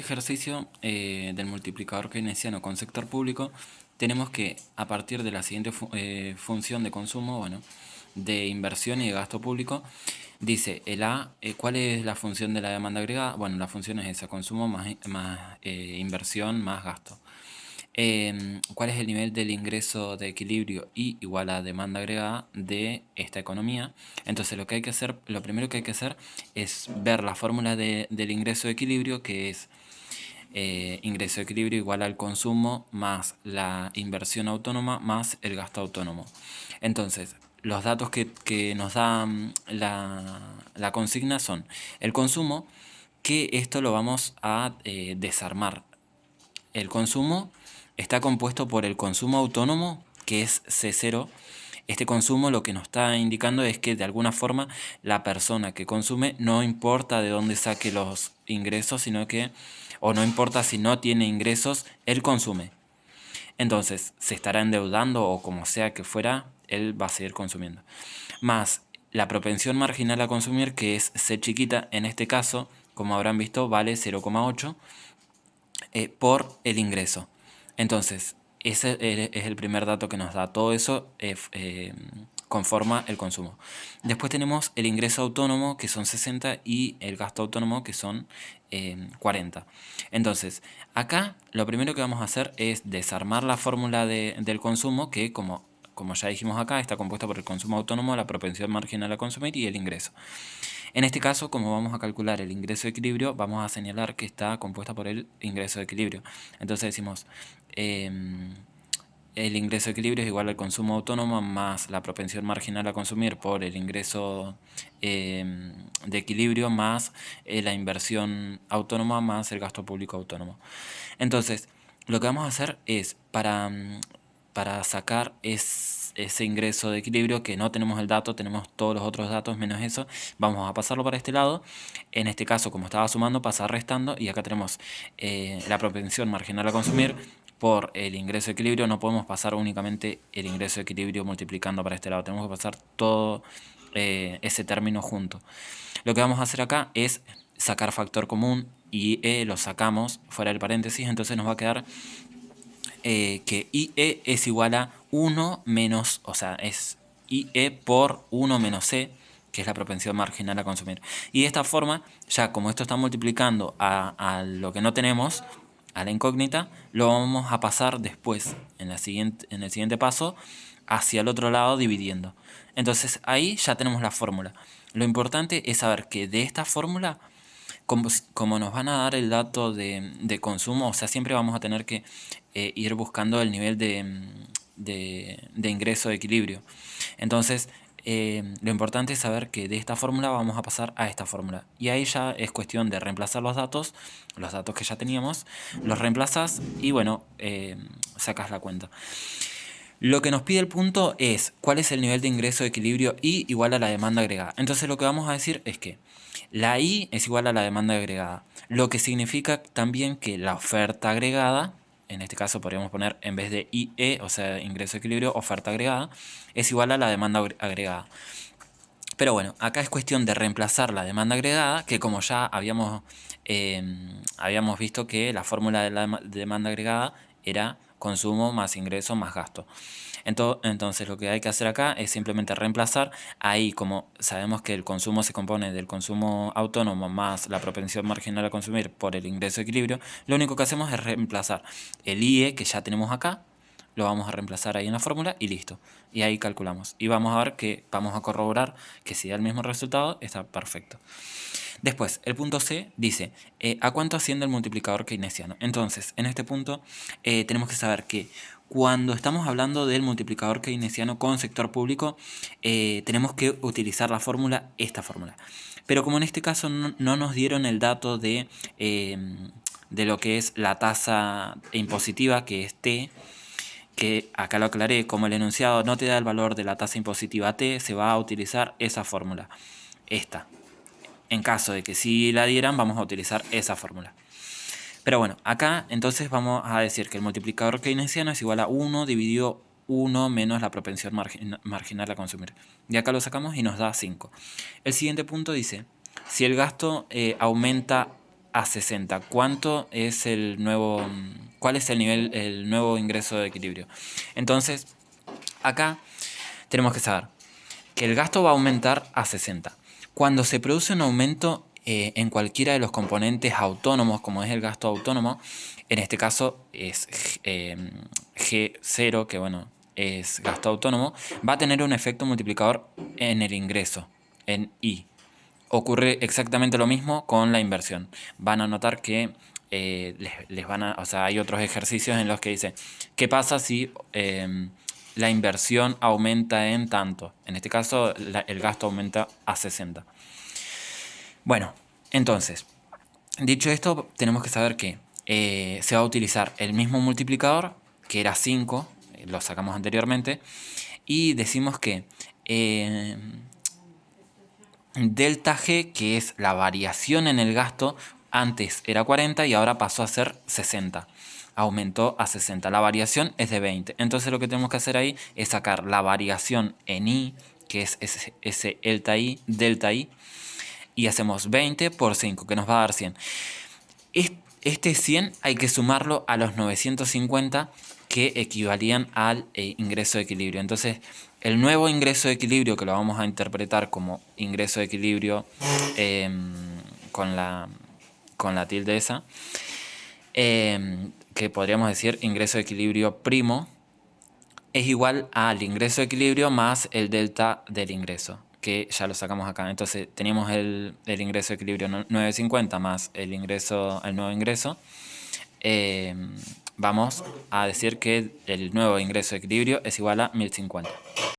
ejercicio del multiplicador keynesiano con sector público, tenemos que, a partir de la siguiente función de consumo, bueno, de inversión y de gasto público, dice el A, ¿cuál es la función de la demanda agregada? Bueno, la función es esa, consumo más inversión más gasto. ¿Cuál es el nivel del ingreso de equilibrio I igual a demanda agregada de esta economía? Entonces lo que hay que hacer, lo primero que hay que hacer es ver la fórmula del ingreso de equilibrio, que es ingreso de equilibrio igual al consumo más la inversión autónoma más el gasto autónomo. Entonces, los datos que nos da la consigna son el consumo, que esto lo vamos a desarmar. El consumo está compuesto por el consumo autónomo, que es C0. Este consumo lo que nos está indicando es que de alguna forma la persona que consume, no importa de dónde saque los ingresos, sino que, o no importa si no tiene ingresos, él consume. Entonces, se estará endeudando o como sea que fuera, él va a seguir consumiendo. Más la propensión marginal a consumir, que es C chiquita, en este caso, como habrán visto, vale 0,8 por el ingreso. Entonces, ese es el primer dato que nos da. Todo eso conforma el consumo. Después tenemos el ingreso autónomo, que son 60, y el gasto autónomo, que son 40. Entonces, acá lo primero que vamos a hacer es desarmar la fórmula del consumo, que como ya dijimos acá, está compuesta por el consumo autónomo, la propensión marginal a consumir y el ingreso. En este caso, como vamos a calcular el ingreso de equilibrio, vamos a señalar que está compuesta por el ingreso de equilibrio. Entonces decimos, el ingreso de equilibrio es igual al consumo autónomo más la propensión marginal a consumir por el ingreso de equilibrio más la inversión autónoma más el gasto público autónomo. Entonces, lo que vamos a hacer es, para sacar ese ingreso de equilibrio, que no tenemos el dato, tenemos todos los otros datos menos eso, vamos a pasarlo para este lado. En este caso, como estaba sumando, pasa restando, y acá tenemos la propensión marginal a consumir por el ingreso de equilibrio. No podemos pasar únicamente el ingreso de equilibrio multiplicando para este lado, tenemos que pasar todo ese término junto. Lo que vamos a hacer acá es sacar factor común, y lo sacamos fuera del paréntesis, entonces nos va a quedar que IE es igual a 1 menos, o sea, es IE por 1 menos C, que es la propensión marginal a consumir. Y de esta forma, ya como esto está multiplicando a lo que no tenemos, a la incógnita, lo vamos a pasar después, en el siguiente paso, hacia el otro lado dividiendo. Entonces ahí ya tenemos la fórmula. Lo importante es saber que de esta fórmula, como nos van a dar el dato de consumo, o sea, siempre vamos a tener que ir buscando el nivel de ingreso de equilibrio. Entonces, lo importante es saber que de esta fórmula vamos a pasar a esta fórmula. Y ahí ya es cuestión de reemplazar los datos que ya teníamos, los reemplazas y bueno, sacas la cuenta. Lo que nos pide el punto es cuál es el nivel de ingreso de equilibrio I igual a la demanda agregada. Entonces lo que vamos a decir es que la I es igual a la demanda agregada, lo que significa también que la oferta agregada, en este caso podríamos poner en vez de IE, o sea, ingreso de equilibrio, oferta agregada, es igual a la demanda agregada. Pero bueno, acá es cuestión de reemplazar la demanda agregada, que como ya habíamos visto que la fórmula de la demanda agregada era consumo más ingreso más gasto. Entonces lo que hay que hacer acá es simplemente reemplazar. Ahí, como sabemos que el consumo se compone del consumo autónomo más la propensión marginal a consumir por el ingreso de equilibrio, lo único que hacemos es reemplazar el IE que ya tenemos acá, lo vamos a reemplazar ahí en la fórmula y listo. Y ahí calculamos. Y vamos a ver que vamos a corroborar que si da el mismo resultado, está perfecto. Después, el punto C dice, ¿a cuánto asciende el multiplicador keynesiano? Entonces, en este punto tenemos que saber que cuando estamos hablando del multiplicador keynesiano con sector público, tenemos que utilizar esta fórmula. Pero como en este caso no nos dieron el dato de lo que es la tasa impositiva, que es T, que acá lo aclaré, como el enunciado no te da el valor de la tasa impositiva T, se va a utilizar esa fórmula, esta. En caso de que sí la dieran, vamos a utilizar esa fórmula. Pero bueno, acá entonces vamos a decir que el multiplicador keynesiano es igual a 1 dividido 1 menos la propensión marginal a consumir. Y acá lo sacamos y nos da 5. El siguiente punto dice, si el gasto aumenta a 60. ¿Cuánto es cuál es el nuevo ingreso de equilibrio? Entonces, acá tenemos que saber que el gasto va a aumentar a 60. Cuando se produce un aumento en cualquiera de los componentes autónomos, como es el gasto autónomo, en este caso es G0, que bueno, es gasto autónomo, va a tener un efecto multiplicador en el ingreso, en I. Ocurre exactamente lo mismo con la inversión. Van a notar que les van a, o sea, hay otros ejercicios en los que dice, ¿qué pasa si la inversión aumenta en tanto? En este caso, el gasto aumenta a 60. Bueno, entonces, dicho esto, tenemos que saber que se va a utilizar el mismo multiplicador, que era 5, lo sacamos anteriormente, y decimos que delta G, que es la variación en el gasto, antes era 40 y ahora pasó a ser 60. Aumentó a 60. La variación es de 20. Entonces lo que tenemos que hacer ahí es sacar la variación en I, que es ese delta I, y hacemos 20 por 5, que nos va a dar 100. Este 100 hay que sumarlo a los 950 que equivalían al ingreso de equilibrio. Entonces, el nuevo ingreso de equilibrio, que lo vamos a interpretar como ingreso de equilibrio con la tilde esa, que podríamos decir ingreso de equilibrio primo, es igual al ingreso de equilibrio más el delta del ingreso, que ya lo sacamos acá. Entonces teníamos el ingreso de equilibrio 950 más el nuevo ingreso. Vamos a decir que el nuevo ingreso de equilibrio es igual a 1050.